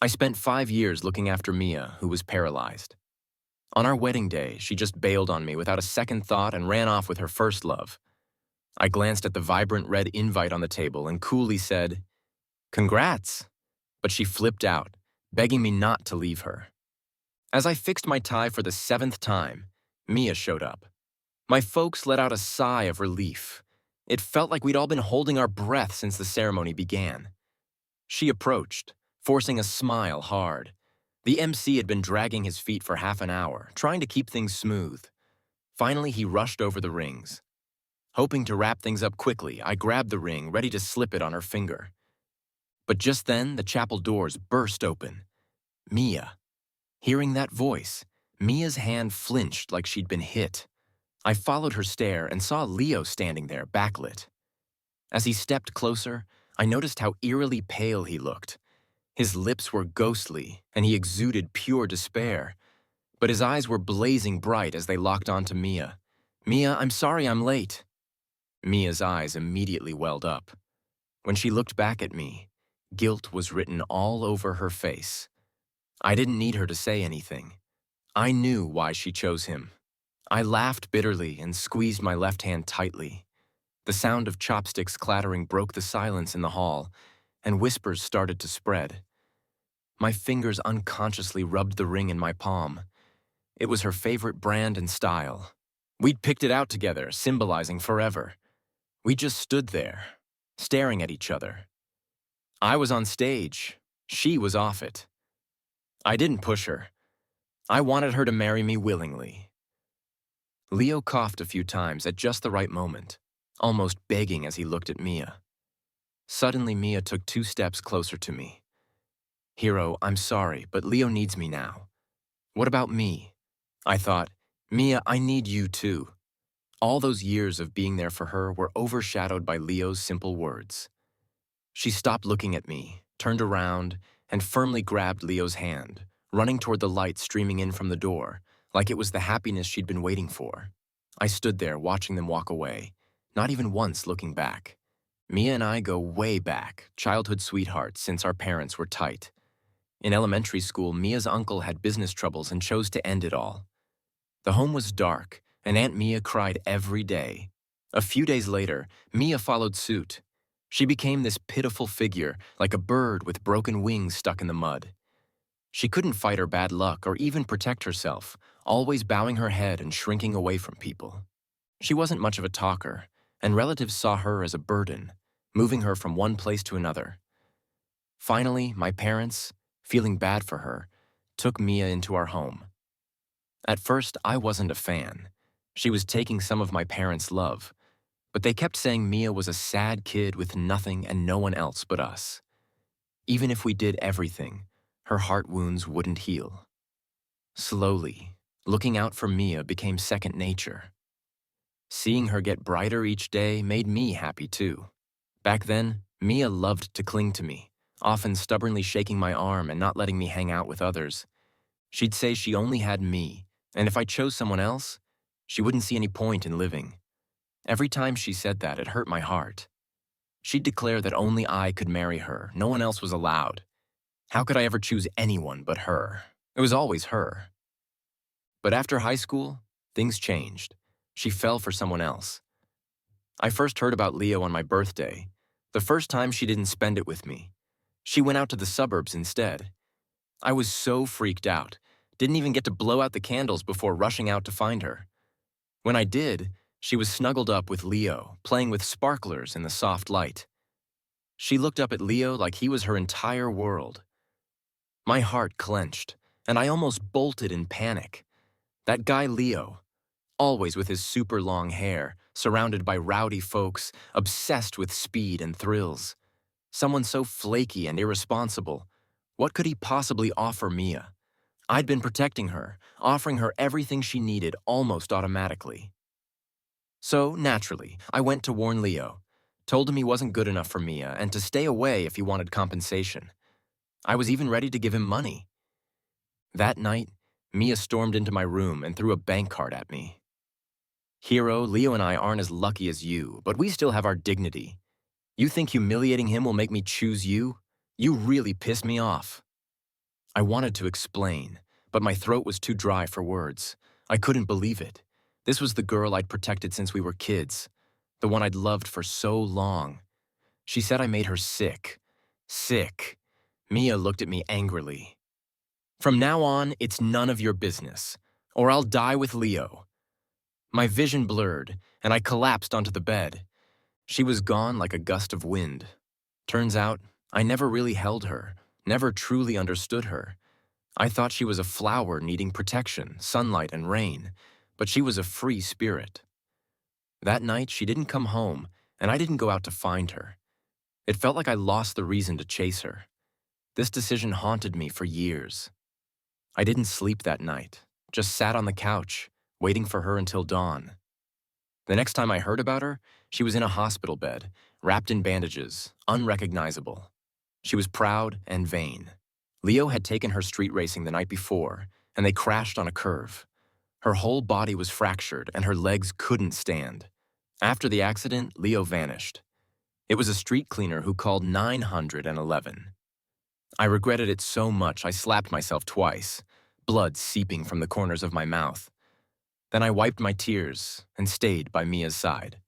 I spent 5 years looking after Mia, who was paralyzed. On our wedding day, she just bailed on me without a second thought and ran off with her first love. I glanced at the vibrant red invite on the table and coolly said, "Congrats!" But she flipped out, begging me not to leave her. As I fixed my tie for the seventh time, Mia showed up. My folks let out a sigh of relief. It felt like we'd all been holding our breath since the ceremony began. She approached, forcing a smile hard. The MC had been dragging his feet for half an hour, trying to keep things smooth. Finally, he rushed over the rings. Hoping to wrap things up quickly, I grabbed the ring, ready to slip it on her finger. But just then, the chapel doors burst open. Mia. Hearing that voice, Mia's hand flinched like she'd been hit. I followed her stare and saw Leo standing there, backlit. As he stepped closer, I noticed how eerily pale he looked. His lips were ghostly, and he exuded pure despair. But his eyes were blazing bright as they locked onto Mia. "Mia, I'm sorry I'm late." Mia's eyes immediately welled up. When she looked back at me, guilt was written all over her face. I didn't need her to say anything. I knew why she chose him. I laughed bitterly and squeezed my left hand tightly. The sound of chopsticks clattering broke the silence in the hall, and whispers started to spread. My fingers unconsciously rubbed the ring in my palm. It was her favorite brand and style. We'd picked it out together, symbolizing forever. We just stood there, staring at each other. I was on stage. She was off it. I didn't push her. I wanted her to marry me willingly. Leo coughed a few times at just the right moment, almost begging as he looked at Mia. Suddenly, Mia took 2 steps closer to me. "Hero, I'm sorry, but Leo needs me now." "What about me?" I thought, "Mia, I need you too." All those years of being there for her were overshadowed by Leo's simple words. She stopped looking at me, turned around, and firmly grabbed Leo's hand, running toward the light streaming in from the door, like it was the happiness she'd been waiting for. I stood there watching them walk away, not even once looking back. Mia and I go way back, childhood sweethearts since our parents were tight. In elementary school, Mia's uncle had business troubles and chose to end it all. The home was dark, and Aunt Mia cried every day. A few days later, Mia followed suit. She became this pitiful figure, like a bird with broken wings stuck in the mud. She couldn't fight her bad luck or even protect herself, always bowing her head and shrinking away from people. She wasn't much of a talker, and relatives saw her as a burden, moving her from one place to another. Finally, my parents, feeling bad for her, took Mia into our home. At first, I wasn't a fan. She was taking some of my parents' love, but they kept saying Mia was a sad kid with nothing and no one else but us. Even if we did everything, her heart wounds wouldn't heal. Slowly, looking out for Mia became second nature. Seeing her get brighter each day made me happy too. Back then, Mia loved to cling to me, often stubbornly shaking my arm and not letting me hang out with others. She'd say she only had me, and if I chose someone else, she wouldn't see any point in living. Every time she said that, it hurt my heart. She'd declare that only I could marry her, no one else was allowed. How could I ever choose anyone but her? It was always her. But after high school, things changed. She fell for someone else. I first heard about Leo on my birthday, the first time she didn't spend it with me. She went out to the suburbs instead. I was so freaked out, didn't even get to blow out the candles before rushing out to find her. When I did, she was snuggled up with Leo, playing with sparklers in the soft light. She looked up at Leo like he was her entire world. My heart clenched, and I almost bolted in panic. That guy Leo, always with his super long hair, surrounded by rowdy folks, obsessed with speed and thrills. Someone so flaky and irresponsible. What could he possibly offer Mia? I'd been protecting her, offering her everything she needed almost automatically. So, naturally, I went to warn Leo, told him he wasn't good enough for Mia and to stay away if he wanted compensation. I was even ready to give him money. That night, Mia stormed into my room and threw a bank card at me. "Hero, Leo and I aren't as lucky as you, but we still have our dignity. You think humiliating him will make me choose you? You really piss me off." I wanted to explain, but my throat was too dry for words. I couldn't believe it. This was the girl I'd protected since we were kids, the one I'd loved for so long. She said I made her sick. Sick. Mia looked at me angrily. From now on, it's none of your business, or I'll die with Leo. My vision blurred, and I collapsed onto the bed. She was gone like a gust of wind. Turns out, I never really held her, never truly understood her. I thought she was a flower needing protection, sunlight, and rain, but she was a free spirit. That night, she didn't come home, and I didn't go out to find her. It felt like I lost the reason to chase her. This decision haunted me for years. I didn't sleep that night, just sat on the couch, waiting for her until dawn. The next time I heard about her, she was in a hospital bed, wrapped in bandages, unrecognizable. She was proud and vain. Leo had taken her street racing the night before, and they crashed on a curve. Her whole body was fractured, and her legs couldn't stand. After the accident, Leo vanished. It was a street cleaner who called 911. I regretted it so much I slapped myself twice, blood seeping from the corners of my mouth. Then I wiped my tears and stayed by Mia's side.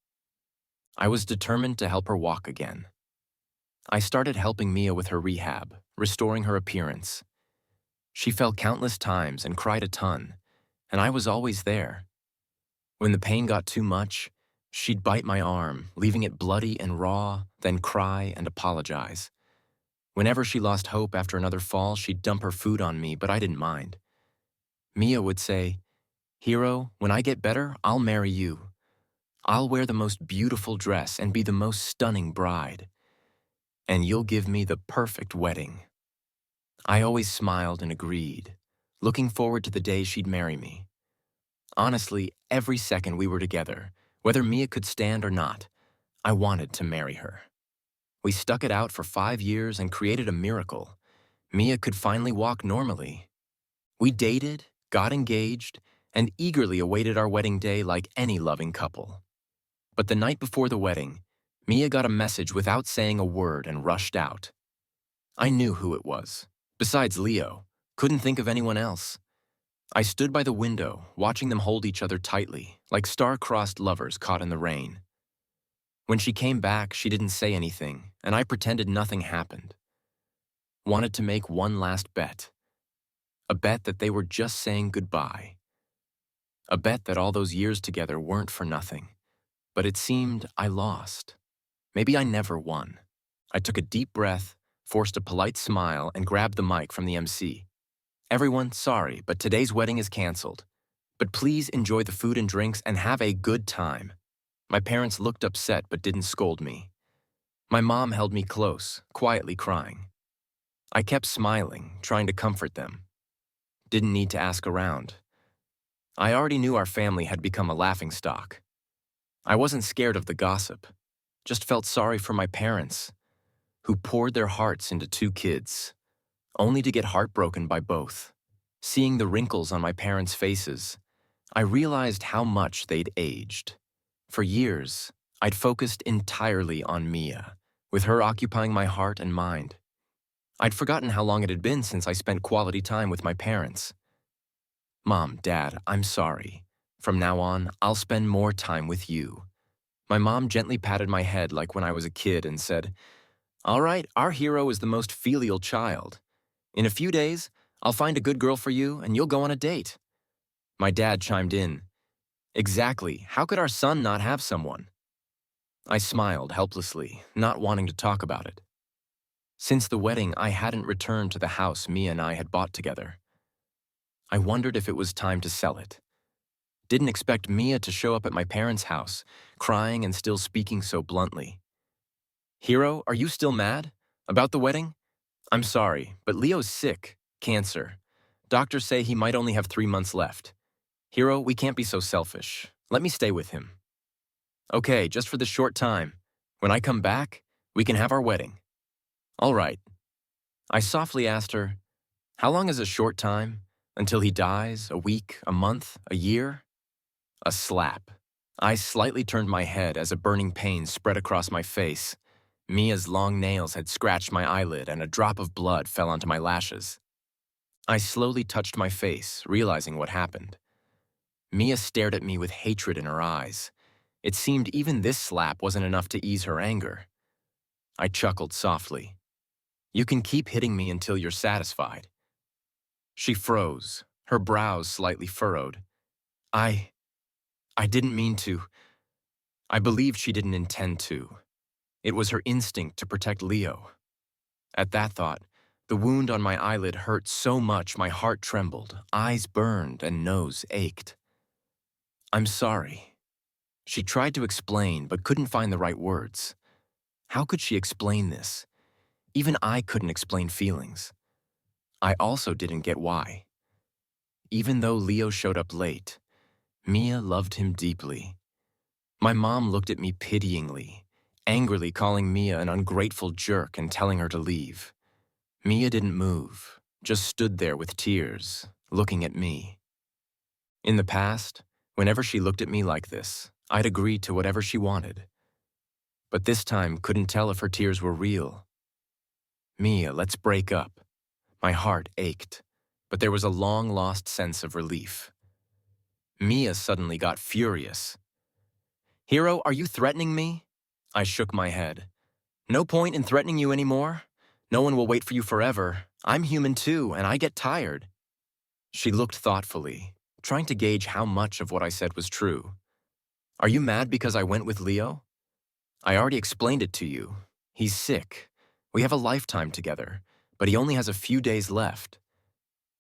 I was determined to help her walk again. I started helping Mia with her rehab, restoring her appearance. She fell countless times and cried a ton, and I was always there. When the pain got too much, she'd bite my arm, leaving it bloody and raw, then cry and apologize. Whenever she lost hope after another fall, she'd dump her food on me, but I didn't mind. Mia would say, "Hero, when I get better, I'll marry you. I'll wear the most beautiful dress and be the most stunning bride. And you'll give me the perfect wedding." I always smiled and agreed, looking forward to the day she'd marry me. Honestly, every second we were together, whether Mia could stand or not, I wanted to marry her. We stuck it out for 5 years and created a miracle. Mia could finally walk normally. We dated, got engaged, and eagerly awaited our wedding day like any loving couple. But the night before the wedding, Mia got a message without saying a word and rushed out. I knew who it was. Besides Leo, couldn't think of anyone else. I stood by the window, watching them hold each other tightly, like star-crossed lovers caught in the rain. When she came back, she didn't say anything, and I pretended nothing happened. Wanted to make one last bet. A bet that they were just saying goodbye. A bet that all those years together weren't for nothing. But it seemed I lost. Maybe I never won. I took a deep breath, forced a polite smile, and grabbed the mic from the MC. "Everyone, sorry, but today's wedding is canceled. But please enjoy the food and drinks and have a good time." My parents looked upset but didn't scold me. My mom held me close, quietly crying. I kept smiling, trying to comfort them. Didn't need to ask around. I already knew our family had become a laughingstock. I wasn't scared of the gossip, just felt sorry for my parents, who poured their hearts into 2 kids, only to get heartbroken by both. Seeing the wrinkles on my parents' faces, I realized how much they'd aged. For years, I'd focused entirely on Mia, with her occupying my heart and mind. I'd forgotten how long it had been since I spent quality time with my parents. "Mom, Dad, I'm sorry. From now on, I'll spend more time with you." My mom gently patted my head like when I was a kid and said, "All right, our hero is the most filial child. In a few days, I'll find a good girl for you and you'll go on a date." My dad chimed in, "Exactly, how could our son not have someone?" I smiled helplessly, not wanting to talk about it. Since the wedding, I hadn't returned to the house Mia and I had bought together. I wondered if it was time to sell it. Didn't expect Mia to show up at my parents' house, crying and still speaking so bluntly. "Hero, are you still mad? About the wedding? I'm sorry, but Leo's sick. Cancer. Doctors say he might only have 3 months left. Hero, we can't be so selfish. Let me stay with him." "Okay, just for this short time. When I come back, we can have our wedding." "All right." I softly asked her, "How long is a short time? Until he dies? A week? A month? A year?" A slap. I slightly turned my head as a burning pain spread across my face. Mia's long nails had scratched my eyelid and a drop of blood fell onto my lashes. I slowly touched my face, realizing what happened. Mia stared at me with hatred in her eyes. It seemed even this slap wasn't enough to ease her anger. I chuckled softly. You can keep hitting me until you're satisfied. She froze, her brows slightly furrowed. I didn't mean to. I believed she didn't intend to. It was her instinct to protect Leo. At that thought, the wound on my eyelid hurt so much my heart trembled, eyes burned, and nose ached. I'm sorry. She tried to explain, but couldn't find the right words. How could she explain this? Even I couldn't explain feelings. I also didn't get why. Even though Leo showed up late, Mia loved him deeply. My mom looked at me pityingly, angrily calling Mia an ungrateful jerk and telling her to leave. Mia didn't move, just stood there with tears, looking at me. In the past, whenever she looked at me like this, I'd agree to whatever she wanted. But this time couldn't tell if her tears were real. Mia, let's break up. My heart ached, but there was a long-lost sense of relief. Mia suddenly got furious. Hero, are you threatening me? I shook my head. No point in threatening you anymore. No one will wait for you forever. I'm human too, and I get tired. She looked thoughtfully, trying to gauge how much of what I said was true. Are you mad because I went with Leo? I already explained it to you. He's sick. We have a lifetime together, but he only has a few days left.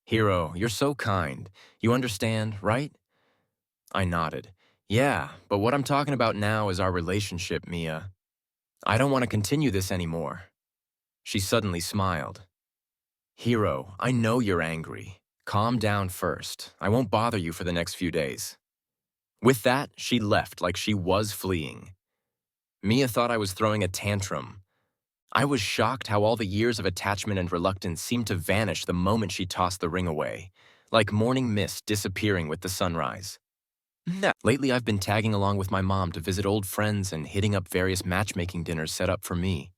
Hero, you're so kind. You understand, right? I nodded. Yeah, but what I'm talking about now is our relationship, Mia. I don't want to continue this anymore. She suddenly smiled. Hero, I know you're angry. Calm down first. I won't bother you for the next few days. With that, she left like she was fleeing. Mia thought I was throwing a tantrum. I was shocked how all the years of attachment and reluctance seemed to vanish the moment she tossed the ring away, like morning mist disappearing with the sunrise. Lately, I've been tagging along with my mom to visit old friends and hitting up various matchmaking dinners set up for me.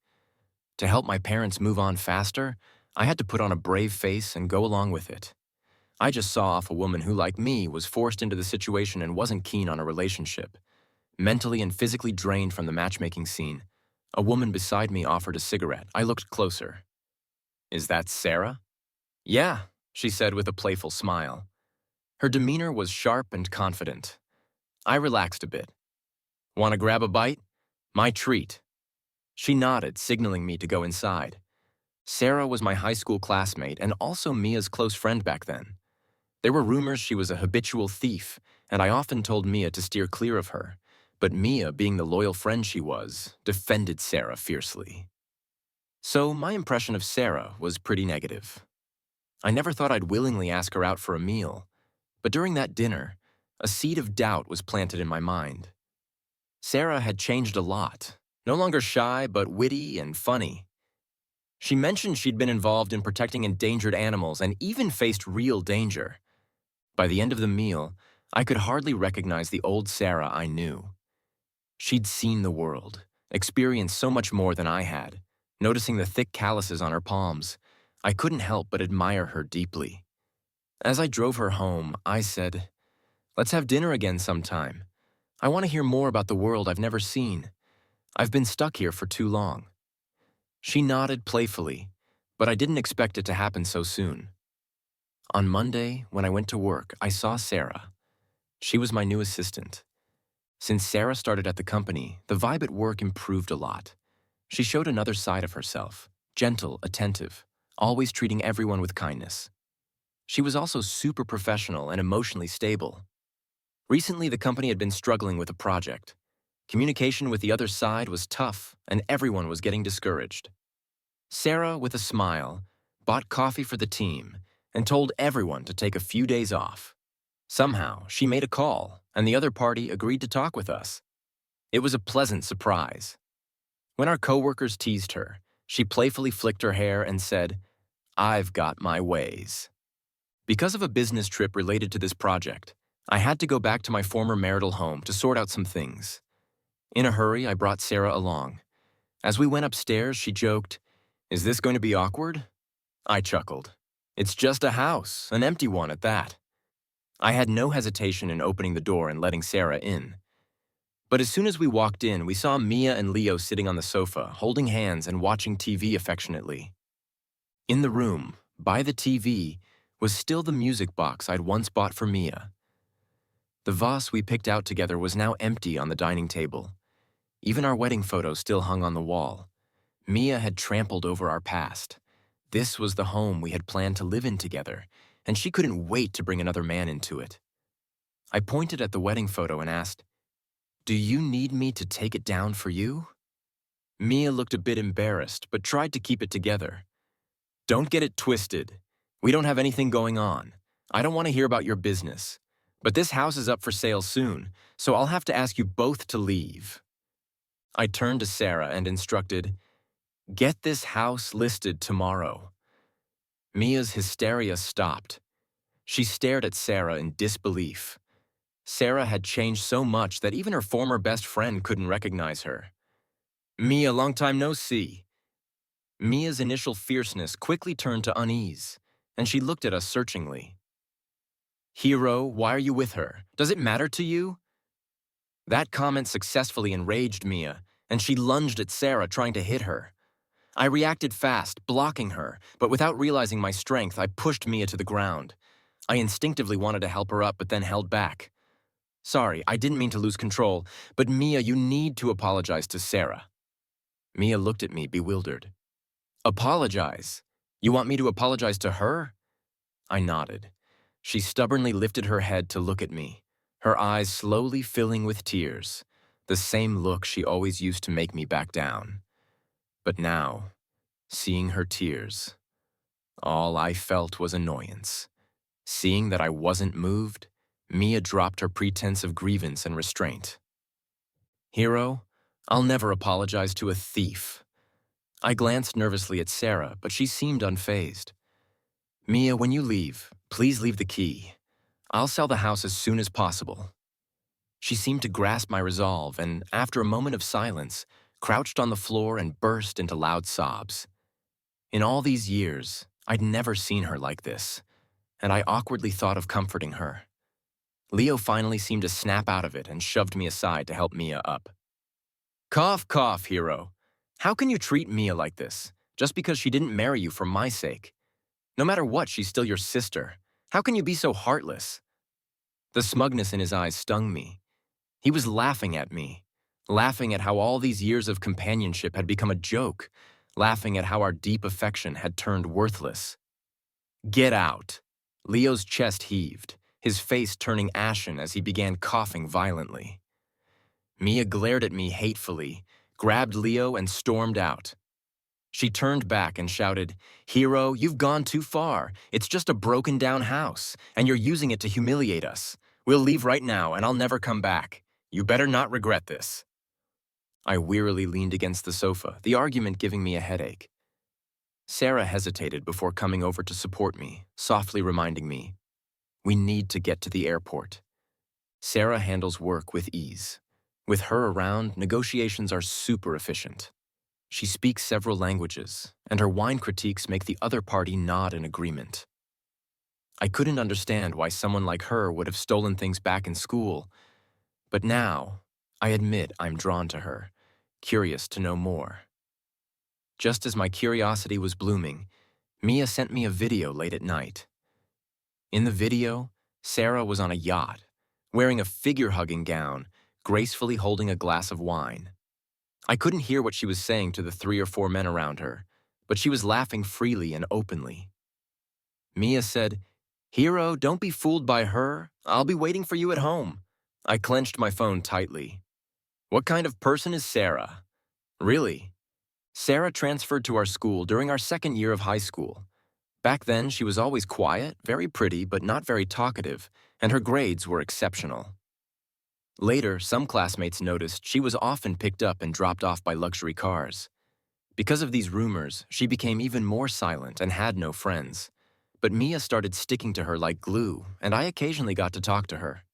To help my parents move on faster, I had to put on a brave face and go along with it. I just saw off a woman who, like me, was forced into the situation and wasn't keen on a relationship. Mentally and physically drained from the matchmaking scene, a woman beside me offered a cigarette. I looked closer. Is that Sarah? Yeah, she said with a playful smile. Her demeanor was sharp and confident. I relaxed a bit. Want to grab a bite? My treat. She nodded, signaling me to go inside. Sarah was my high school classmate and also Mia's close friend back then. There were rumors she was a habitual thief, and I often told Mia to steer clear of her. But Mia, being the loyal friend she was, defended Sarah fiercely. So my impression of Sarah was pretty negative. I never thought I'd willingly ask her out for a meal, but during that dinner, a seed of doubt was planted in my mind. Sarah had changed a lot, no longer shy but witty and funny. She mentioned she'd been involved in protecting endangered animals and even faced real danger. By the end of the meal, I could hardly recognize the old Sarah I knew. She'd seen the world, experienced so much more than I had. Noticing the thick calluses on her palms, I couldn't help but admire her deeply. As I drove her home, I said, "Let's have dinner again sometime. I want to hear more about the world I've never seen. I've been stuck here for too long." She nodded playfully, but I didn't expect it to happen so soon. On Monday, when I went to work, I saw Sarah. She was my new assistant. Since Sarah started at the company, the vibe at work improved a lot. She showed another side of herself, gentle, attentive, always treating everyone with kindness. She was also super professional and emotionally stable. Recently, the company had been struggling with a project. Communication with the other side was tough, and everyone was getting discouraged. Sarah, with a smile, bought coffee for the team and told everyone to take a few days off. Somehow, she made a call, and the other party agreed to talk with us. It was a pleasant surprise. When our coworkers teased her, she playfully flicked her hair and said, "I've got my ways." Because of a business trip related to this project, I had to go back to my former marital home to sort out some things. In a hurry, I brought Sarah along. As we went upstairs, she joked, "Is this going to be awkward?" I chuckled. It's just a house, an empty one at that. I had no hesitation in opening the door and letting Sarah in. But as soon as we walked in, we saw Mia and Leo sitting on the sofa, holding hands and watching TV affectionately. In the room, by the TV, was still the music box I'd once bought for Mia. The vase we picked out together was now empty on the dining table. Even our wedding photo still hung on the wall. Mia had trampled over our past. This was the home we had planned to live in together, and she couldn't wait to bring another man into it. I pointed at the wedding photo and asked, "Do you need me to take it down for you?" Mia looked a bit embarrassed, but tried to keep it together. "Don't get it twisted. We don't have anything going on. I don't want to hear about your business. But this house is up for sale soon, so I'll have to ask you both to leave." I turned to Sarah and instructed, "Get this house listed tomorrow." Mia's hysteria stopped. She stared at Sarah in disbelief. Sarah had changed so much that even her former best friend couldn't recognize her. "Mia, long time no see." Mia's initial fierceness quickly turned to unease, and she looked at us searchingly. "Hero, why are you with her? Does it matter to you?" That comment successfully enraged Mia, and she lunged at Sarah, trying to hit her. I reacted fast, blocking her, but without realizing my strength, I pushed Mia to the ground. I instinctively wanted to help her up, but then held back. "Sorry, I didn't mean to lose control, but Mia, you need to apologize to Sarah." Mia looked at me, bewildered. "Apologize? You want me to apologize to her?" I nodded. She stubbornly lifted her head to look at me, her eyes slowly filling with tears, the same look she always used to make me back down. But now, seeing her tears, all I felt was annoyance. Seeing that I wasn't moved, Mia dropped her pretense of grievance and restraint. "Hero, I'll never apologize to a thief." I glanced nervously at Sarah, but she seemed unfazed. "Mia, when you leave, please leave the key. I'll sell the house as soon as possible." She seemed to grasp my resolve and, after a moment of silence, crouched on the floor and burst into loud sobs. In all these years, I'd never seen her like this, and I awkwardly thought of comforting her. Leo finally seemed to snap out of it and shoved me aside to help Mia up. "Cough, cough, Hero. How can you treat Mia like this, just because she didn't marry you for my sake? No matter what, she's still your sister. How can you be so heartless?" The smugness in his eyes stung me. He was laughing at me, laughing at how all these years of companionship had become a joke, laughing at how our deep affection had turned worthless. "Get out." Leo's chest heaved, his face turning ashen as he began coughing violently. Mia glared at me hatefully, grabbed Leo and stormed out. She turned back and shouted, "Hero, you've gone too far. It's just a broken-down house, and you're using it to humiliate us. We'll leave right now, and I'll never come back. You better not regret this." I wearily leaned against the sofa, the argument giving me a headache. Sarah hesitated before coming over to support me, softly reminding me, "We need to get to the airport." Sarah handles work with ease. With her around, negotiations are super efficient. She speaks several languages, and her wine critiques make the other party nod in agreement. I couldn't understand why someone like her would have stolen things back in school, but now, I admit I'm drawn to her, curious to know more. Just as my curiosity was blooming, Mia sent me a video late at night. In the video, Sarah was on a yacht, wearing a figure-hugging gown, gracefully holding a glass of wine. I couldn't hear what she was saying to the 3 or 4 men around her, but she was laughing freely and openly. Mia said, "Hero, don't be fooled by her. I'll be waiting for you at home." I clenched my phone tightly. What kind of person is Sarah? Really? Sarah transferred to our school during our second year of high school. Back then, she was always quiet, very pretty, but not very talkative, and her grades were exceptional. Later, some classmates noticed she was often picked up and dropped off by luxury cars. Because of these rumors, she became even more silent and had no friends. But Mia started sticking to her like glue, and I occasionally got to talk to her.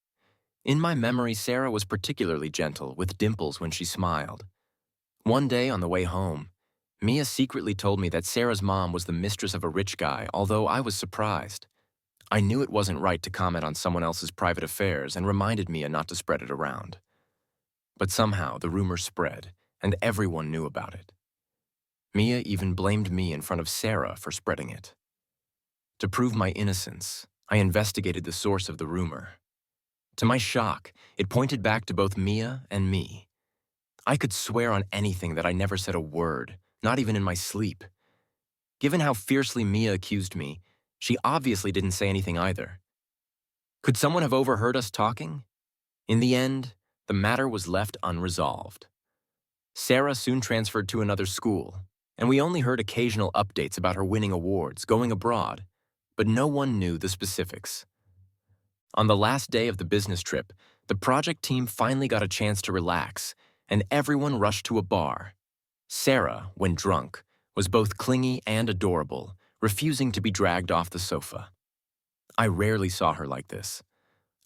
In my memory, Sarah was particularly gentle, with dimples when she smiled. One day on the way home, Mia secretly told me that Sarah's mom was the mistress of a rich guy, although I was surprised. I knew it wasn't right to comment on someone else's private affairs and reminded Mia not to spread it around. But somehow the rumor spread, and everyone knew about it. Mia even blamed me in front of Sarah for spreading it. To prove my innocence, I investigated the source of the rumor. To my shock, it pointed back to both Mia and me. I could swear on anything that I never said a word, not even in my sleep. Given how fiercely Mia accused me, she obviously didn't say anything either. Could someone have overheard us talking? In the end, the matter was left unresolved. Sarah soon transferred to another school, and we only heard occasional updates about her winning awards, going abroad, but no one knew the specifics. On the last day of the business trip, the project team finally got a chance to relax, and everyone rushed to a bar. Sarah, when drunk, was both clingy and adorable, refusing to be dragged off the sofa. I rarely saw her like this.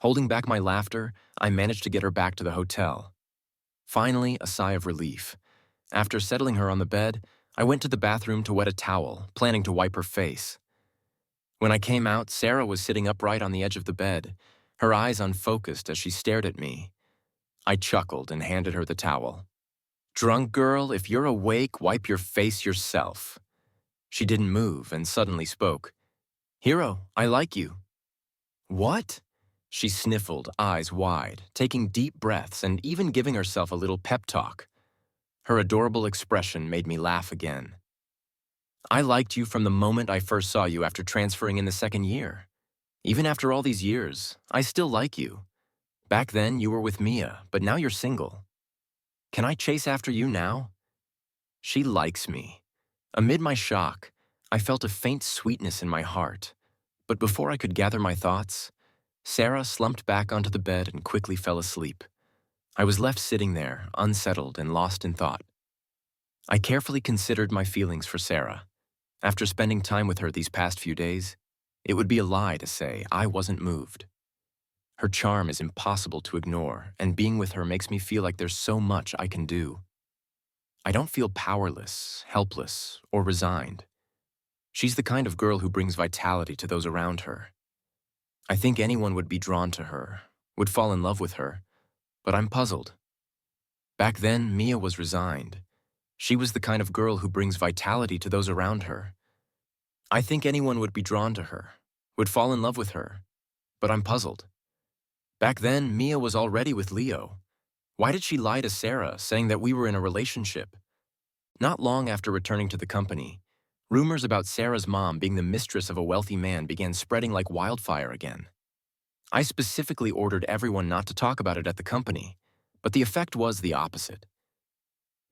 Holding back my laughter, I managed to get her back to the hotel. Finally, a sigh of relief. After settling her on the bed, I went to the bathroom to wet a towel, planning to wipe her face. When I came out, Sarah was sitting upright on the edge of the bed, her eyes unfocused as she stared at me. I chuckled and handed her the towel. "Drunk girl, if you're awake, wipe your face yourself." She didn't move and suddenly spoke. "Hero, I like you." "What?" She sniffled, eyes wide, taking deep breaths and even giving herself a little pep talk. Her adorable expression made me laugh again. "I liked you from the moment I first saw you after transferring in the second year. Even after all these years, I still like you. Back then, you were with Mia, but now you're single. Can I chase after you now?" She likes me. Amid my shock, I felt a faint sweetness in my heart. But before I could gather my thoughts, Sarah slumped back onto the bed and quickly fell asleep. I was left sitting there, unsettled and lost in thought. I carefully considered my feelings for Sarah. After spending time with her these past few days, it would be a lie to say I wasn't moved. Her charm is impossible to ignore, and being with her makes me feel like there's so much I can do. I don't feel powerless, helpless, or resigned. She's the kind of girl who brings vitality to those around her. I think anyone would be drawn to her, would fall in love with her, but I'm puzzled. Back then, Mia was resigned. She was the kind of girl who brings vitality to those around her. I think anyone would be drawn to her, would fall in love with her, but I'm puzzled. Back then, Mia was already with Leo. Why did she lie to Sarah, saying that we were in a relationship? Not long after returning to the company, rumors about Sarah's mom being the mistress of a wealthy man began spreading like wildfire again. I specifically ordered everyone not to talk about it at the company, but the effect was the opposite.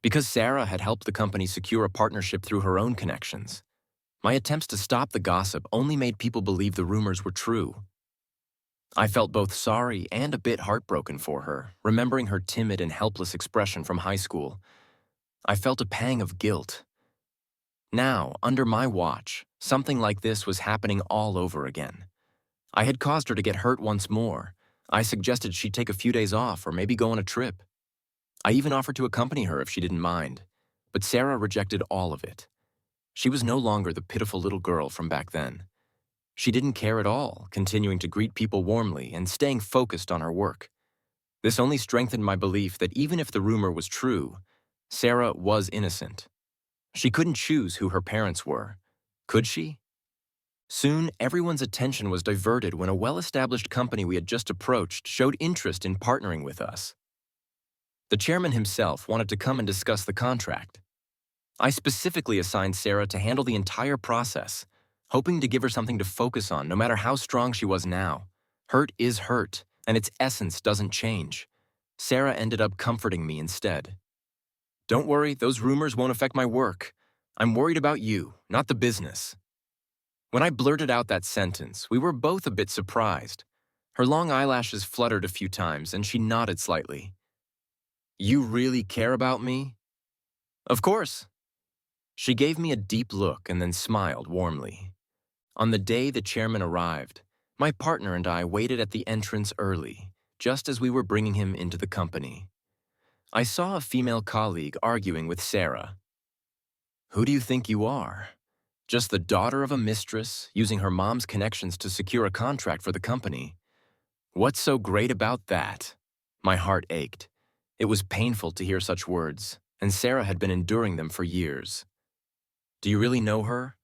Because Sarah had helped the company secure a partnership through her own connections, my attempts to stop the gossip only made people believe the rumors were true. I felt both sorry and a bit heartbroken for her, remembering her timid and helpless expression from high school. I felt a pang of guilt. Now, under my watch, something like this was happening all over again. I had caused her to get hurt once more. I suggested she'd take a few days off or maybe go on a trip. I even offered to accompany her if she didn't mind, but Sarah rejected all of it. She was no longer the pitiful little girl from back then. She didn't care at all, continuing to greet people warmly and staying focused on her work. This only strengthened my belief that even if the rumor was true, Sarah was innocent. She couldn't choose who her parents were. Could she? Soon, everyone's attention was diverted when a well-established company we had just approached showed interest in partnering with us. The chairman himself wanted to come and discuss the contract. I specifically assigned Sarah to handle the entire process, hoping to give her something to focus on no matter how strong she was now. Hurt is hurt, and its essence doesn't change. Sarah ended up comforting me instead. "Don't worry, those rumors won't affect my work. I'm worried about you, not the business." When I blurted out that sentence, we were both a bit surprised. Her long eyelashes fluttered a few times, and she nodded slightly. "You really care about me?" "Of course." She gave me a deep look and then smiled warmly. On the day the chairman arrived, my partner and I waited at the entrance early, just as we were bringing him into the company. I saw a female colleague arguing with Sarah. Who do you think you are? Just the daughter of a mistress, using her mom's connections to secure a contract for the company. What's so great about that? My heart ached. It was painful to hear such words, and Sarah had been enduring them for years. Do you really know her?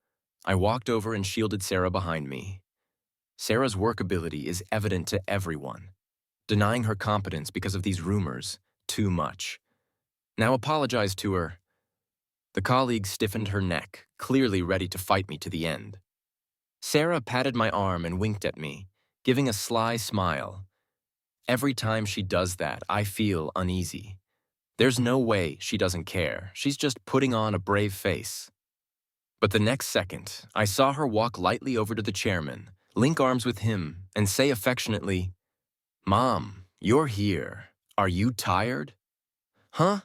I walked over and shielded Sarah behind me. Sarah's workability is evident to everyone. Denying her competence because of these rumors, too much. Now apologize to her. The colleague stiffened her neck, clearly ready to fight me to the end. Sarah patted my arm and winked at me, giving a sly smile. Every time she does that, I feel uneasy. There's no way she doesn't care. She's just putting on a brave face. But the next second, I saw her walk lightly over to the chairman, link arms with him, and say affectionately, "Mom, you're here. Are you tired?" Huh?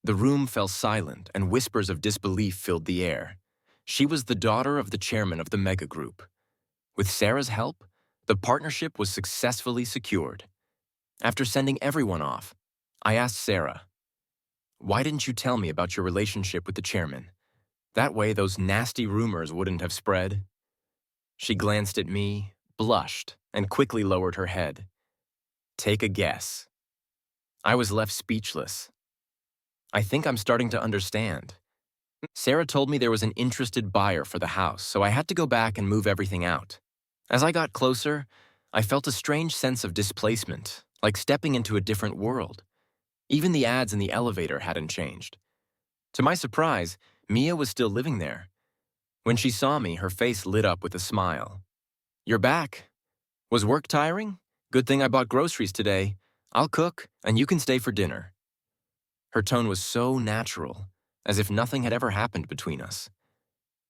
The room fell silent, and whispers of disbelief filled the air. She was the daughter of the chairman of the mega group. With Sarah's help, the partnership was successfully secured. After sending everyone off, I asked Sarah, "Why didn't you tell me about your relationship with the chairman? That way those nasty rumors wouldn't have spread." She glanced at me, blushed, and quickly lowered her head. Take a guess. I was left speechless. I think I'm starting to understand. Sarah told me there was an interested buyer for the house, so I had to go back and move everything out. As I got closer, I felt a strange sense of displacement, like stepping into a different world. Even the ads in the elevator hadn't changed. To my surprise, Mia was still living there. When she saw me, her face lit up with a smile. "You're back. Was work tiring? Good thing I bought groceries today. I'll cook, and you can stay for dinner." Her tone was so natural, as if nothing had ever happened between us.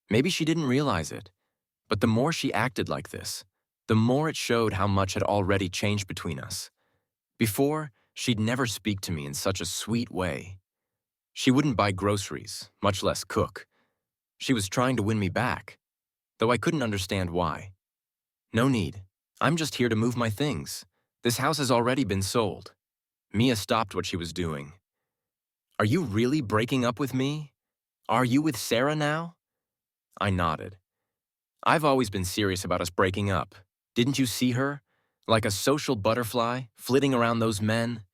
Maybe she didn't realize it, but the more she acted like this, the more it showed how much had already changed between us. Before, she'd never speak to me in such a sweet way. She wouldn't buy groceries, much less cook. She was trying to win me back, though I couldn't understand why. "No need. I'm just here to move my things. This house has already been sold." Mia stopped what she was doing. "Are you really breaking up with me? Are you with Sarah now?" I nodded. "I've always been serious about us breaking up. Didn't you see her? Like a social butterfly, flitting around those men."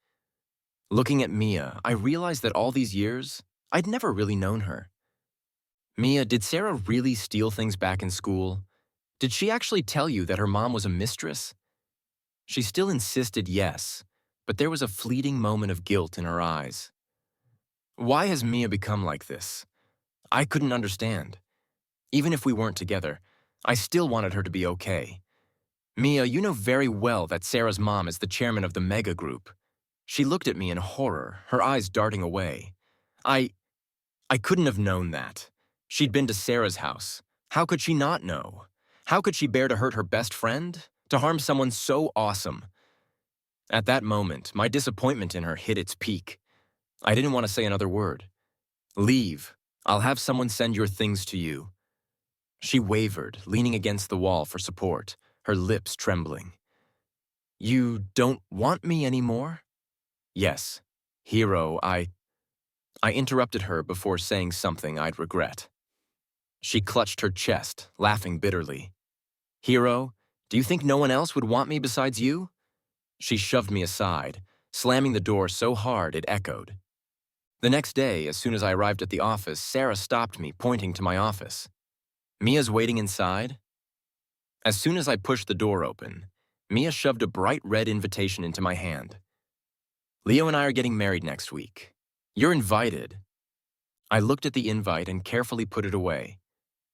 Looking at Mia, I realized that all these years, I'd never really known her. "Mia, did Sarah really steal things back in school? Did she actually tell you that her mom was a mistress?" She still insisted yes, but there was a fleeting moment of guilt in her eyes. Why has Mia become like this? I couldn't understand. Even if we weren't together, I still wanted her to be okay. "Mia, you know very well that Sarah's mom is the chairman of the mega group." She looked at me in horror, her eyes darting away. I I couldn't have known that. She'd been to Sarah's house. How could she not know? How could she bear to hurt her best friend? To harm someone so awesome? At that moment, my disappointment in her hit its peak. I didn't want to say another word. "Leave. I'll have someone send your things to you." She wavered, leaning against the wall for support, her lips trembling. "You don't want me anymore?" "Yes. Hero, I interrupted her before saying something I'd regret. She clutched her chest, laughing bitterly. "Hero, do you think no one else would want me besides you?" She shoved me aside, slamming the door so hard it echoed. The next day, as soon as I arrived at the office, Sarah stopped me, pointing to my office. "Mia's waiting inside?" As soon as I pushed the door open, Mia shoved a bright red invitation into my hand. "Leo and I are getting married next week. You're invited." I looked at the invite and carefully put it away.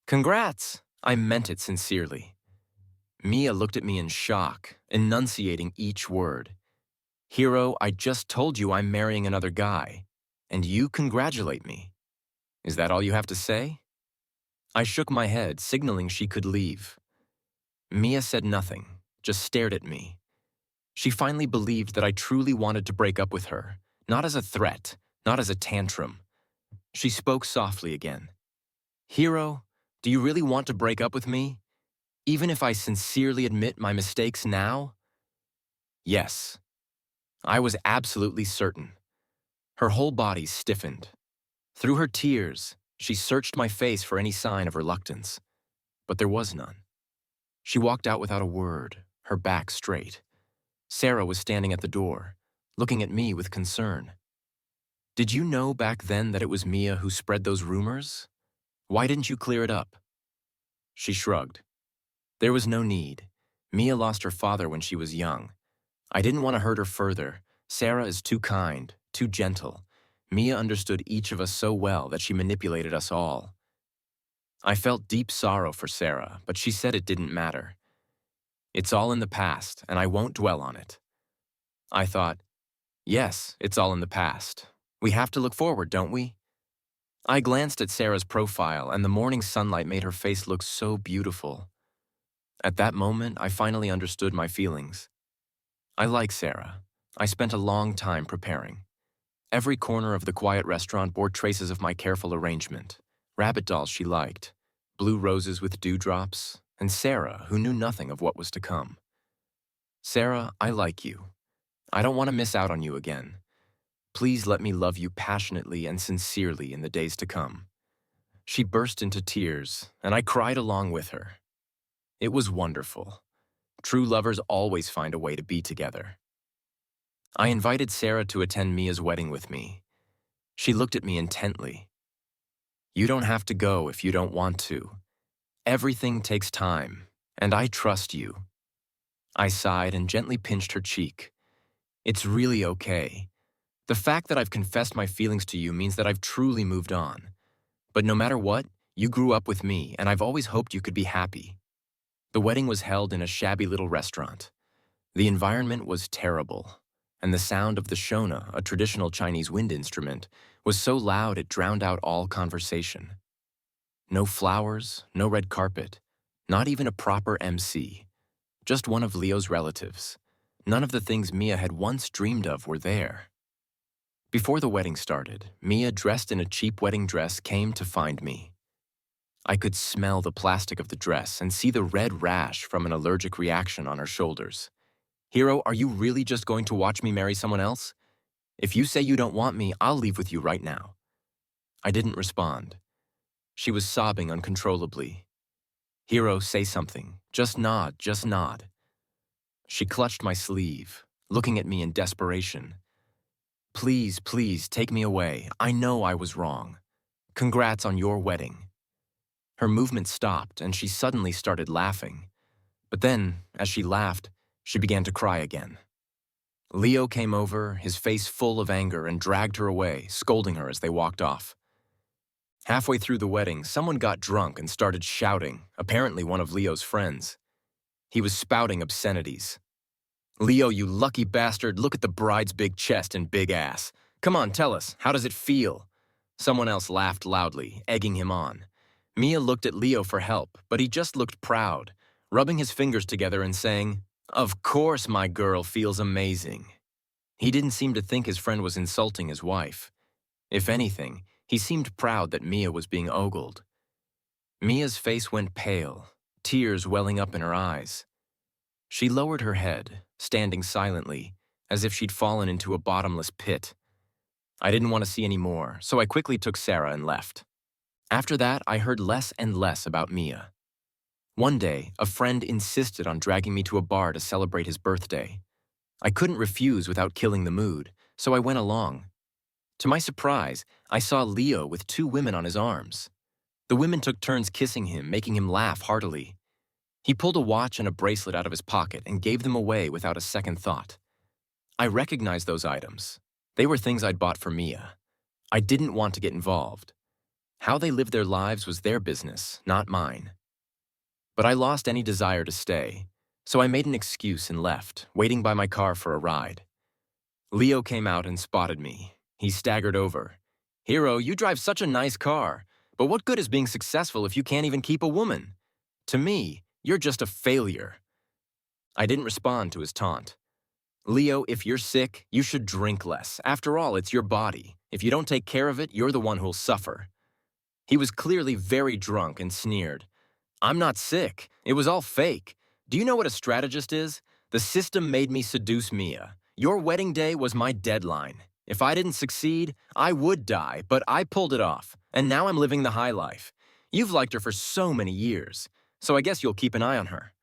"Congrats!" I meant it sincerely. Mia looked at me in shock, enunciating each word. "Hero, I just told you I'm marrying another guy, and you congratulate me. Is that all you have to say?" I shook my head, signaling she could leave. Mia said nothing, just stared at me. She finally believed that I truly wanted to break up with her, not as a threat, not as a tantrum. She spoke softly again. "Hero, do you really want to break up with me? Even if I sincerely admit my mistakes now?" Yes. I was absolutely certain. Her whole body stiffened. Through her tears, She searched my face for any sign of reluctance, but there was none. She walked out without a word, her back straight. Sarah was standing at the door, looking at me with concern. Did you know back then that it was Mia who spread those rumors? Why didn't you clear it up? She shrugged. There was no need. Mia lost her father when she was young. I didn't want to hurt her further. Sarah is too kind, too gentle. Mia understood each of us so well that she manipulated us all. I felt deep sorrow for Sarah, but she said it didn't matter. It's all in the past, and I won't dwell on it. I thought, yes, it's all in the past. We have to look forward, don't we? I glanced at Sarah's profile, and the morning sunlight made her face look so beautiful. At that moment, I finally understood my feelings. I like Sarah. I spent a long time preparing. Every corner of the quiet restaurant bore traces of my careful arrangement. Rabbit dolls she liked, blue roses with dewdrops, and Sarah, who knew nothing of what was to come. Sarah, I like you. I don't want to miss out on you again. Please let me love you passionately and sincerely in the days to come. She burst into tears, and I cried along with her. It was wonderful. True lovers always find a way to be together. I invited Sarah to attend Mia's wedding with me. She looked at me intently. You don't have to go if you don't want to. Everything takes time, and I trust you. I sighed and gently pinched her cheek. It's really okay. The fact that I've confessed my feelings to you means that I've truly moved on. But no matter what, you grew up with me, and I've always hoped you could be happy. The wedding was held in a shabby little restaurant. The environment was terrible, and the sound of the shona, a traditional Chinese wind instrument, was so loud it drowned out all conversation. No flowers, no red carpet, not even a proper MC. Just one of Leo's relatives. None of the things Mia had once dreamed of were there. Before the wedding started, Mia, dressed in a cheap wedding dress, came to find me. I could smell the plastic of the dress and see the red rash from an allergic reaction on her shoulders. Hiro, are you really just going to watch me marry someone else? If you say you don't want me, I'll leave with you right now. I didn't respond. She was sobbing uncontrollably. Hiro, say something. Just nod, just nod. She clutched my sleeve, looking at me in desperation. Please, please, take me away. I know I was wrong. Congrats on your wedding. Her movement stopped, and she suddenly started laughing. But then, as she laughed, she began to cry again. Leo came over, his face full of anger, and dragged her away, scolding her as they walked off. Halfway through the wedding, someone got drunk and started shouting, apparently one of Leo's friends. He was spouting obscenities. Leo, you lucky bastard, look at the bride's big chest and big ass. Come on, tell us, how does it feel? Someone else laughed loudly, egging him on. Mia looked at Leo for help, but he just looked proud, rubbing his fingers together and saying, Of course my girl feels amazing. He didn't seem to think his friend was insulting his wife. If anything, he seemed proud that Mia was being ogled. Mia's face went pale, tears welling up in her eyes. She lowered her head, standing silently, as if she'd fallen into a bottomless pit. I didn't want to see any more, so I quickly took Sarah and left. After that, I heard less and less about Mia. One day, a friend insisted on dragging me to a bar to celebrate his birthday. I couldn't refuse without killing the mood, so I went along. To my surprise, I saw Leo with 2 women on his arms. The women took turns kissing him, making him laugh heartily. He pulled a watch and a bracelet out of his pocket and gave them away without a second thought. I recognized those items. They were things I'd bought for Mia. I didn't want to get involved. How they lived their lives was their business, not mine. But I lost any desire to stay, so I made an excuse and left, waiting by my car for a ride. Leo came out and spotted me. He staggered over. Hiro, you drive such a nice car, but what good is being successful if you can't even keep a woman? To me, you're just a failure. I didn't respond to his taunt. Leo, if you're sick, you should drink less. After all, it's your body. If you don't take care of it, you're the one who'll suffer. He was clearly very drunk and sneered. I'm not sick. It was all fake. Do you know what a strategist is? The system made me seduce Mia. Your wedding day was my deadline. If I didn't succeed, I would die, but I pulled it off. And now I'm living the high life. You've liked her for so many years, so I guess you'll keep an eye on her.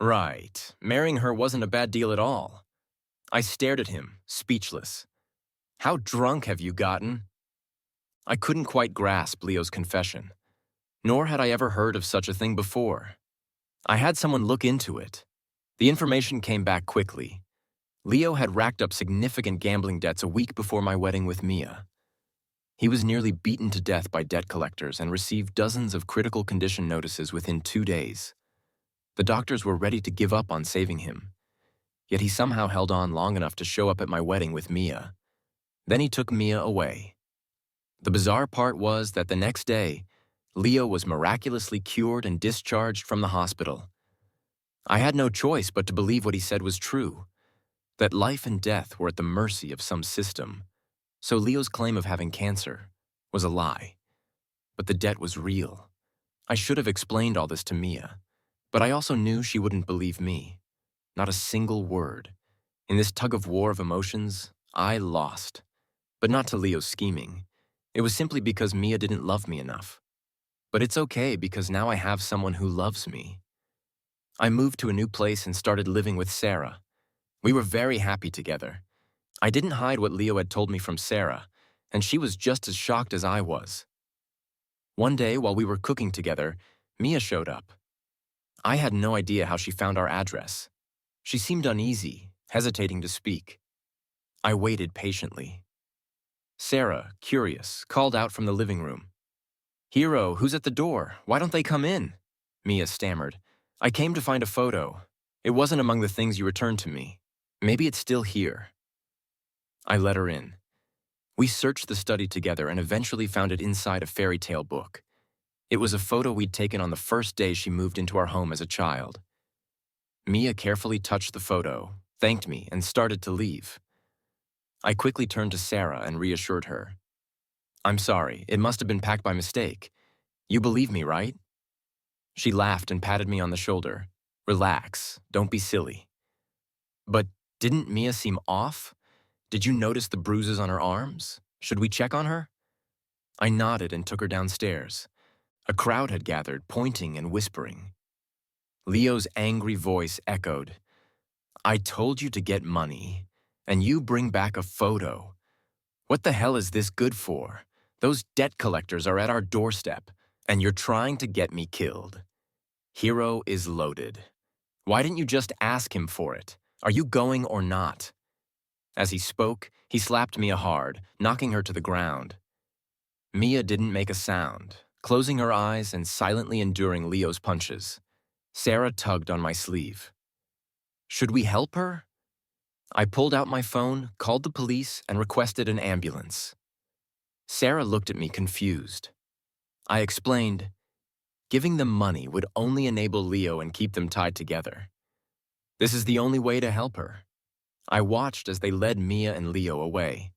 Right, marrying her wasn't a bad deal at all. I stared at him, speechless. How drunk have you gotten? I couldn't quite grasp Leo's confession, nor had I ever heard of such a thing before. I had someone look into it. The information came back quickly. Leo had racked up significant gambling debts a week before my wedding with Mia. He was nearly beaten to death by debt collectors and received dozens of critical condition notices within 2 days. The doctors were ready to give up on saving him, yet he somehow held on long enough to show up at my wedding with Mia. Then he took Mia away. The bizarre part was that the next day, Leo was miraculously cured and discharged from the hospital. I had no choice but to believe what he said was true, that life and death were at the mercy of some system. So Leo's claim of having cancer was a lie. But the debt was real. I should have explained all this to Mia, but I also knew she wouldn't believe me. Not a single word. In this tug-of-war of emotions, I lost. But not to Leo's scheming. It was simply because Mia didn't love me enough. But it's okay because now I have someone who loves me. I moved to a new place and started living with Sarah. We were very happy together. I didn't hide what Leo had told me from Sarah, and she was just as shocked as I was. One day, while we were cooking together, Mia showed up. I had no idea how she found our address. She seemed uneasy, hesitating to speak. I waited patiently. Sarah, curious, called out from the living room. "Hero, who's at the door? Why don't they come in?" Mia stammered. "I came to find a photo. It wasn't among the things you returned to me. Maybe it's still here." I let her in. We searched the study together and eventually found it inside a fairy tale book. It was a photo we'd taken on the first day she moved into our home as a child. Mia carefully touched the photo, thanked me, and started to leave. I quickly turned to Sarah and reassured her. "I'm sorry, it must have been packed by mistake. You believe me, right?" She laughed and patted me on the shoulder. "Relax, don't be silly." "But didn't Mia seem off? Did you notice the bruises on her arms? Should we check on her?" I nodded and took her downstairs. A crowd had gathered, pointing and whispering. Leo's angry voice echoed. "I told you to get money, and you bring back a photo. What the hell is this good for? Those debt collectors are at our doorstep, and you're trying to get me killed. Hero is loaded. Why didn't you just ask him for it? Are you going or not?" As he spoke, he slapped Mia hard, knocking her to the ground. Mia didn't make a sound, closing her eyes and silently enduring Leo's punches. Sarah tugged on my sleeve. "Should we help her?" I pulled out my phone, called the police, and requested an ambulance. Sarah looked at me confused. I explained, giving them money would only enable Leo and keep them tied together. This is the only way to help her. I watched as they led Mia and Leo away.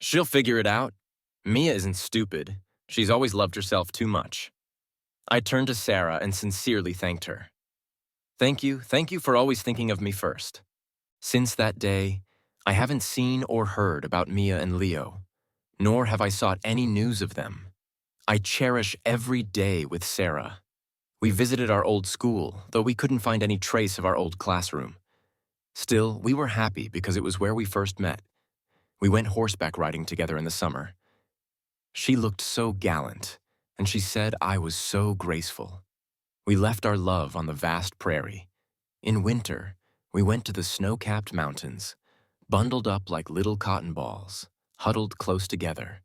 "She'll figure it out. Mia isn't stupid. She's always loved herself too much." I turned to Sarah and sincerely thanked her. Thank you for always thinking of me first." Since that day, I haven't seen or heard about Mia and Leo, nor have I sought any news of them. I cherish every day with Sarah. We visited our old school, though we couldn't find any trace of our old classroom. Still, we were happy because it was where we first met. We went horseback riding together in the summer. She looked so gallant, and she said I was so graceful. We left our love on the vast prairie. In winter, we went to the snow-capped mountains, bundled up like little cotton balls, huddled close together.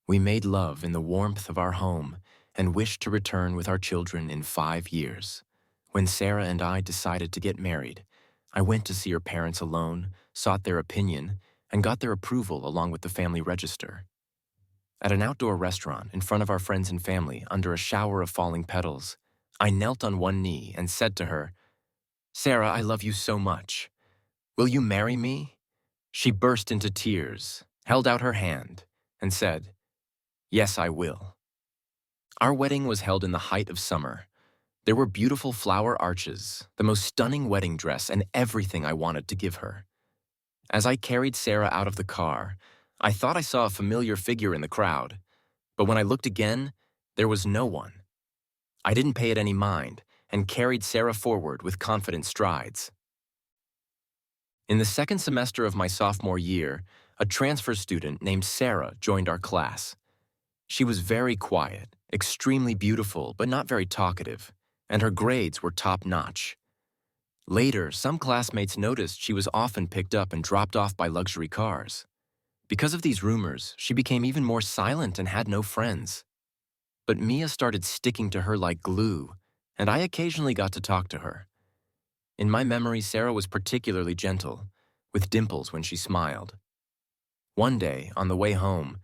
We made love in the warmth of our home and wished to return with our children in 5 years. When Sarah and I decided to get married, I went to see her parents alone, sought their opinion, and got their approval along with the family register. At an outdoor restaurant in front of our friends and family under a shower of falling petals, I knelt on one knee and said to her, "Sarah, I love you so much. Will you marry me?" She burst into tears, held out her hand, and said, "Yes, I will." Our wedding was held in the height of summer. There were beautiful flower arches, the most stunning wedding dress, and everything I wanted to give her. As I carried Sarah out of the car, I thought I saw a familiar figure in the crowd. But when I looked again, there was no one. I didn't pay it any mind and carried Sarah forward with confident strides. In the second semester of my sophomore year, a transfer student named Sarah joined our class. She was very quiet, extremely beautiful, but not very talkative, and her grades were top-notch. Later, some classmates noticed she was often picked up and dropped off by luxury cars. Because of these rumors, she became even more silent and had no friends. But Mia started sticking to her like glue, and I occasionally got to talk to her. In my memory, Sarah was particularly gentle, with dimples when she smiled. One day, on the way home,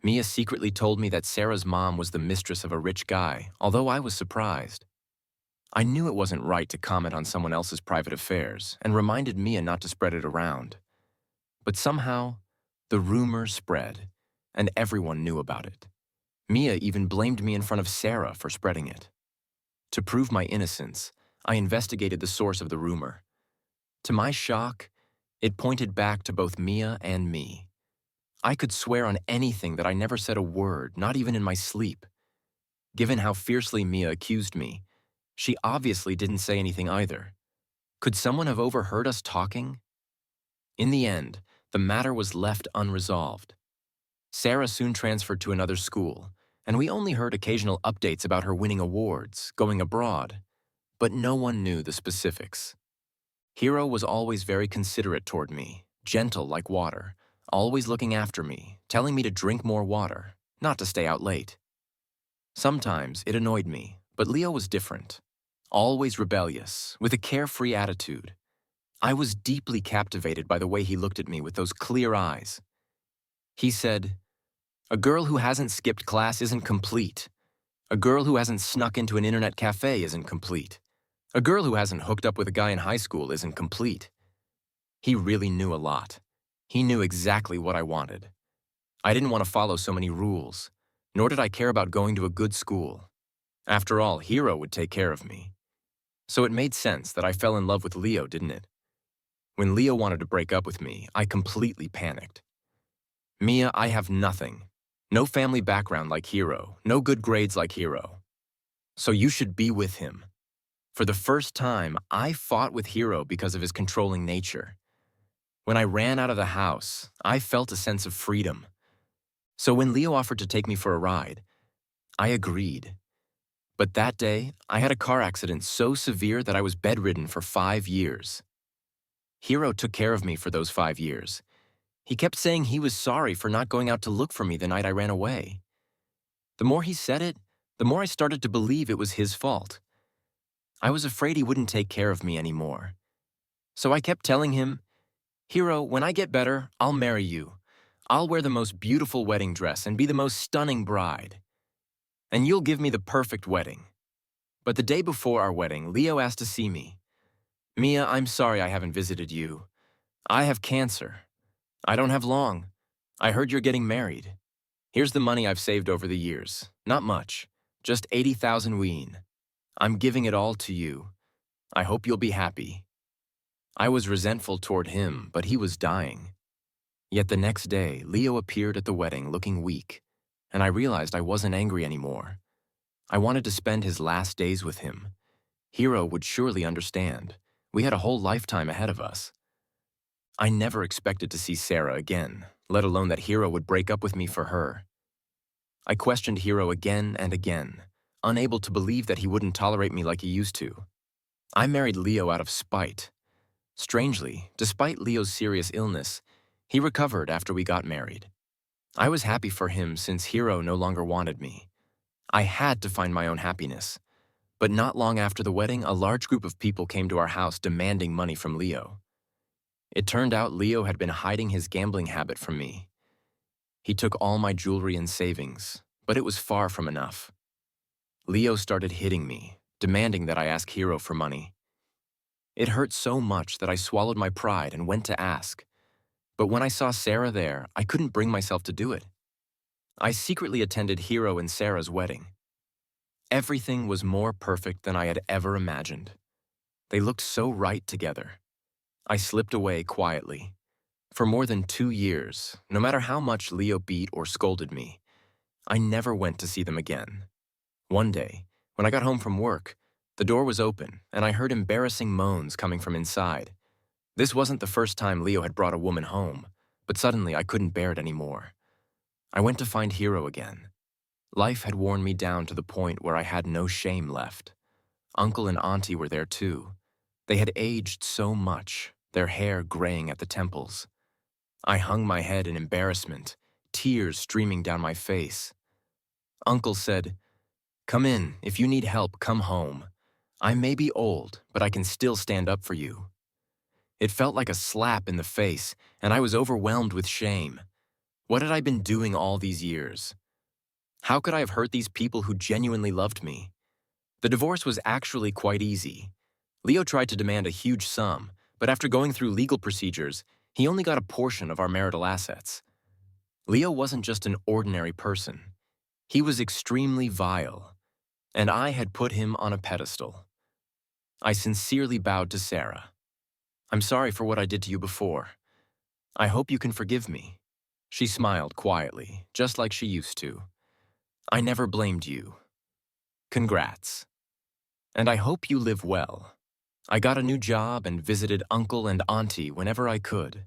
Mia secretly told me that Sarah's mom was the mistress of a rich guy, although I was surprised. I knew it wasn't right to comment on someone else's private affairs and reminded Mia not to spread it around. But somehow, the rumor spread, and everyone knew about it. Mia even blamed me in front of Sarah for spreading it. To prove my innocence, I investigated the source of the rumor. To my shock, it pointed back to both Mia and me. I could swear on anything that I never said a word, not even in my sleep. Given how fiercely Mia accused me, she obviously didn't say anything either. Could someone have overheard us talking? In the end, the matter was left unresolved. Sarah soon transferred to another school, and we only heard occasional updates about her winning awards, going abroad, but no one knew the specifics. Hiro was always very considerate toward me, gentle like water, always looking after me, telling me to drink more water, not to stay out late. Sometimes it annoyed me, but Leo was different. Always rebellious, with a carefree attitude. I was deeply captivated by the way he looked at me with those clear eyes. He said, "A girl who hasn't skipped class isn't complete. A girl who hasn't snuck into an internet cafe isn't complete. A girl who hasn't hooked up with a guy in high school isn't complete." He really knew a lot. He knew exactly what I wanted. I didn't want to follow so many rules, nor did I care about going to a good school. After all, Hiro would take care of me. So it made sense that I fell in love with Leo, didn't it? When Leo wanted to break up with me, I completely panicked. "Mia, I have nothing. No family background like Hiro, no good grades like Hiro. So you should be with him." For the first time, I fought with Hiro because of his controlling nature. When I ran out of the house, I felt a sense of freedom. So when Leo offered to take me for a ride, I agreed. But that day, I had a car accident so severe that I was bedridden for 5 years. Hiro took care of me for those 5 years. He kept saying he was sorry for not going out to look for me the night I ran away. The more he said it, the more I started to believe it was his fault. I was afraid he wouldn't take care of me anymore. So I kept telling him, "Hiro, when I get better, I'll marry you. I'll wear the most beautiful wedding dress and be the most stunning bride. And you'll give me the perfect wedding." But the day before our wedding, Leo asked to see me. "Mia, I'm sorry I haven't visited you. I have cancer. I don't have long. I heard you're getting married. Here's the money I've saved over the years. Not much. Just 80,000 won. I'm giving it all to you. I hope you'll be happy." I was resentful toward him, but he was dying. Yet the next day, Leo appeared at the wedding looking weak, and I realized I wasn't angry anymore. I wanted to spend his last days with him. Hiro would surely understand. We had a whole lifetime ahead of us. I never expected to see Sarah again, let alone that Hiro would break up with me for her. I questioned Hiro again and again, unable to believe that he wouldn't tolerate me like he used to. I married Leo out of spite. Strangely, despite Leo's serious illness, he recovered after we got married. I was happy for him since Hiro no longer wanted me. I had to find my own happiness. But not long after the wedding, a large group of people came to our house demanding money from Leo. It turned out Leo had been hiding his gambling habit from me. He took all my jewelry and savings, but it was far from enough. Leo started hitting me, demanding that I ask Hiro for money. It hurt so much that I swallowed my pride and went to ask. But when I saw Sarah there, I couldn't bring myself to do it. I secretly attended Hiro and Sarah's wedding. Everything was more perfect than I had ever imagined. They looked so right together. I slipped away quietly. For more than 2 years, no matter how much Leo beat or scolded me, I never went to see them again. One day, when I got home from work, the door was open and I heard embarrassing moans coming from inside. This wasn't the first time Leo had brought a woman home, but suddenly I couldn't bear it anymore. I went to find Hero again. Life had worn me down to the point where I had no shame left. Uncle and Auntie were there too. They had aged so much, their hair graying at the temples. I hung my head in embarrassment, tears streaming down my face. Uncle said, "Come in, if you need help, come home. I may be old, but I can still stand up for you." It felt like a slap in the face, and I was overwhelmed with shame. What had I been doing all these years? How could I have hurt these people who genuinely loved me? The divorce was actually quite easy. Leo tried to demand a huge sum, but after going through legal procedures, he only got a portion of our marital assets. Leo wasn't just an ordinary person. He was extremely vile, and I had put him on a pedestal. I sincerely bowed to Sarah. "I'm sorry for what I did to you before. I hope you can forgive me." She smiled quietly, just like she used to. "I never blamed you. Congrats. And I hope you live well." I got a new job and visited Uncle and Auntie whenever I could.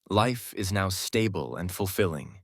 Life is now stable and fulfilling.